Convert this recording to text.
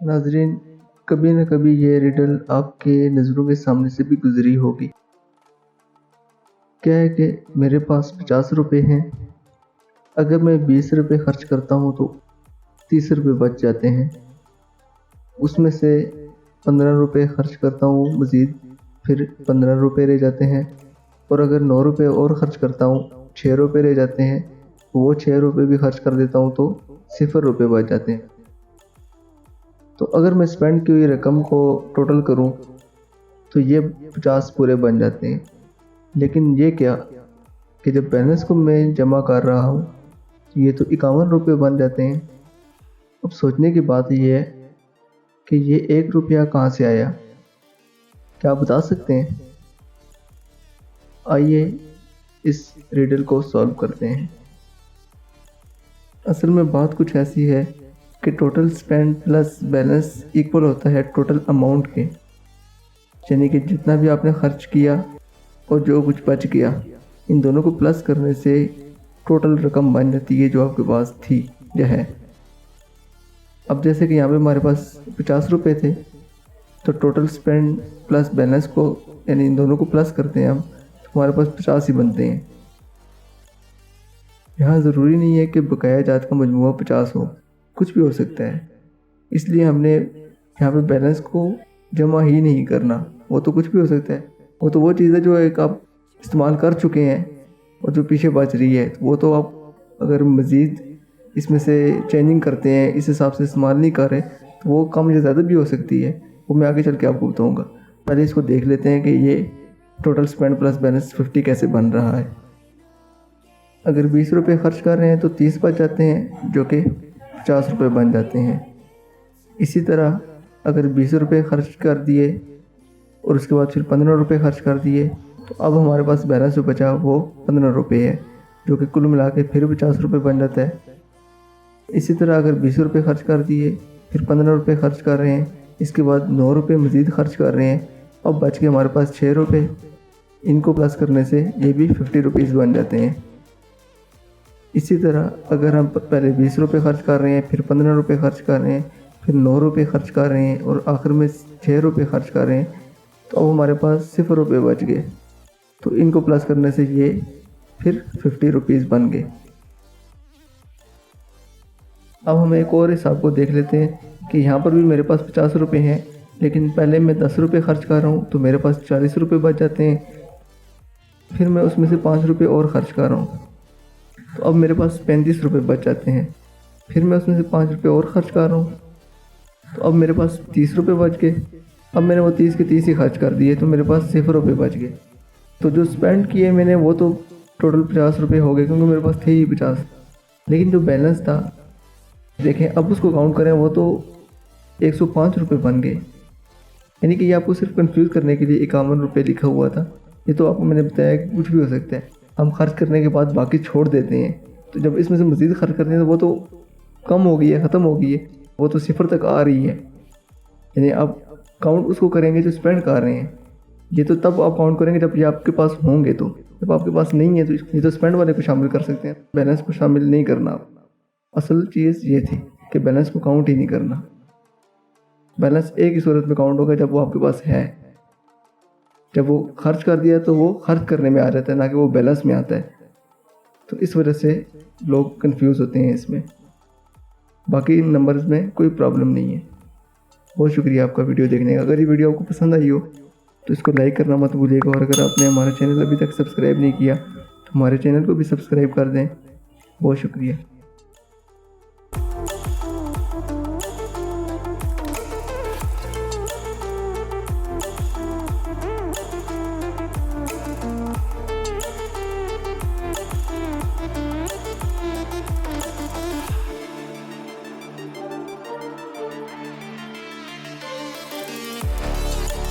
नाज़रीन, कभी न कभी ये रिडल आपके नज़रों के सामने से भी गुज़री होगी। क्या है कि मेरे पास 50 रुपए हैं, अगर मैं 20 रुपए खर्च करता हूँ तो 30 रुपए बच जाते हैं। उसमें से 15 रुपए खर्च करता हूँ मज़ीद, फिर 15 रुपए रह जाते हैं। और अगर 9 रुपए और खर्च करता हूँ, 6 रुपए रह जाते हैं। वो 6 रुपए भी खर्च कर देता हूँ तो 0 रुपए बच जाते हैं। तो अगर मैं स्पेंड की हुई रकम को टोटल करूं तो ये 50 पूरे बन जाते हैं। लेकिन ये क्या कि जब बैलेंस को मैं जमा कर रहा हूँ तो ये तो 51 रुपये बन जाते हैं। अब सोचने की बात ये है कि ये 1 रुपया कहाँ से आया, क्या आप बता सकते हैं? आइए इस रिडल को सॉल्व करते हैं। असल में बात कुछ ऐसी है कि total spend plus balance equal होता है टोटल अमाउंट के, यानी कि जितना भी आपने खर्च किया और जो कुछ बच गया, इन दोनों को प्लस करने से टोटल रकम बन जाती है जो आपके पास थी या है। अब जैसे कि यहाँ पे हमारे पास 50 रुपये थे, तो टोटल स्पेंड प्लस बैलेंस को यानी इन दोनों को प्लस करते हैं हम, तो हमारे पास 50 ही बनते हैं। यहाँ ज़रूरी नहीं है कि बकाया जात का मजमूआ 50 हो, कुछ भी हो सकता है। इसलिए हमने यहाँ पे बैलेंस को जमा ही नहीं करना। वो तो कुछ भी हो सकता है, वो तो वो चीज़ है जो एक आप इस्तेमाल कर चुके हैं और जो पीछे बच रही है, वो तो आप अगर मज़ीद इसमें से चेंजिंग करते हैं, इस हिसाब से इस्तेमाल नहीं कर रहे, तो वो कम या ज़्यादा भी हो सकती है। वो मैं आगे चल के आपको बताऊँगा। पहले इसको देख लेते हैं कि ये टोटल स्पेंड प्लस बैलेंस 50 कैसे बन रहा है। अगर 20 रुपये खर्च कर रहे हैं तो 30 बच जाते हैं, जो कि 50 रुपये बन जाते हैं। इसी तरह अगर 20 रुपये खर्च कर दिए और उसके बाद फिर 15 रुपये खर्च कर दिए, तो अब हमारे पास बैलेंस जो बचा वो 15 रुपये है, जो कि कुल मिला के फिर 50 रुपये बन जाता है। इसी तरह अगर 20 रुपये खर्च कर दिए, फिर 15 रुपये खर्च कर रहे हैं, इसके बाद 9 रुपये मज़ीद खर्च कर रहे हैं, अब बच के हमारे पास 6 रुपये। इनको प्लस करने से ये भी 50 रुपीज़ बन जाते हैं। इसी तरह अगर हम पहले 20 रुपये खर्च कर रहे हैं, फिर 15 रुपये खर्च कर रहे हैं, फिर 9 रुपये खर्च कर रहे हैं और आखिर में 6 रुपये खर्च कर रहे हैं, तो अब हमारे पास 0 रुपये बच गए। तो इनको प्लस करने से ये फिर 50 रुपीज़ बन गए। अब हम एक और हिसाब को देख लेते हैं कि यहाँ पर भी मेरे पास 50 रुपये हैं, लेकिन पहले मैं 10 रुपये खर्च कर रहा हूँ तो मेरे पास 40 रुपये बच जाते हैं। फिर मैं उसमें से 5 रुपये और खर्च कर रहा हूँ, तो अब मेरे पास 35 रुपये बच जाते हैं। फिर मैं उसमें से 5 रुपये और खर्च कर रहा हूँ, तो अब मेरे पास 30 रुपये बच गए। अब मैंने वो 30 के 30 ही खर्च कर दिए, तो मेरे पास 0 रुपये बच गए। तो जो स्पेंड किए मैंने वो तो टोटल 50 रुपये हो गए, क्योंकि मेरे पास थे ही 50। लेकिन जो बैलेंस था, देखें अब उसको काउंट करें, वो तो 105 रुपये बन गए। यानी कि ये आपको सिर्फ कंफ्यूज करने के लिए 51 रुपये लिखा हुआ था। ये तो आपको मैंने बताया कि कुछ भी हो सकता है। हम खर्च करने के बाद बाकी छोड़ देते हैं, तो जब इसमें से मज़ीद खर्च करते हैं तो वो तो कम हो गई है, ख़त्म हो गई है, वो तो 0 तक आ रही है। यानी आप काउंट उसको करेंगे जो स्पेंड कर रहे हैं। ये तो तब आप काउंट करेंगे जब ये आपके पास होंगे। तो जब आपके पास नहीं है तो ये तो स्पेंड वाले को शामिल कर सकते हैं, बैलेंस को शामिल नहीं करना। असल चीज़ ये थी कि बैलेंस को काउंट ही नहीं करना। बैलेंस एक ही सूरत में काउंट होगा, जब वो आपके पास है। जब वो खर्च कर दिया तो वो खर्च करने में आ जाता है, ना कि वो बैलेंस में आता है। तो इस वजह से लोग कंफ्यूज होते हैं इसमें। बाकी नंबर्स में कोई प्रॉब्लम नहीं है। बहुत शुक्रिया आपका वीडियो देखने का। अगर ये वीडियो आपको पसंद आई हो तो इसको लाइक करना मत भूलिएगा, और अगर आपने हमारा चैनल अभी तक सब्सक्राइब नहीं किया तो हमारे चैनल को भी सब्सक्राइब कर दें। बहुत शुक्रिया।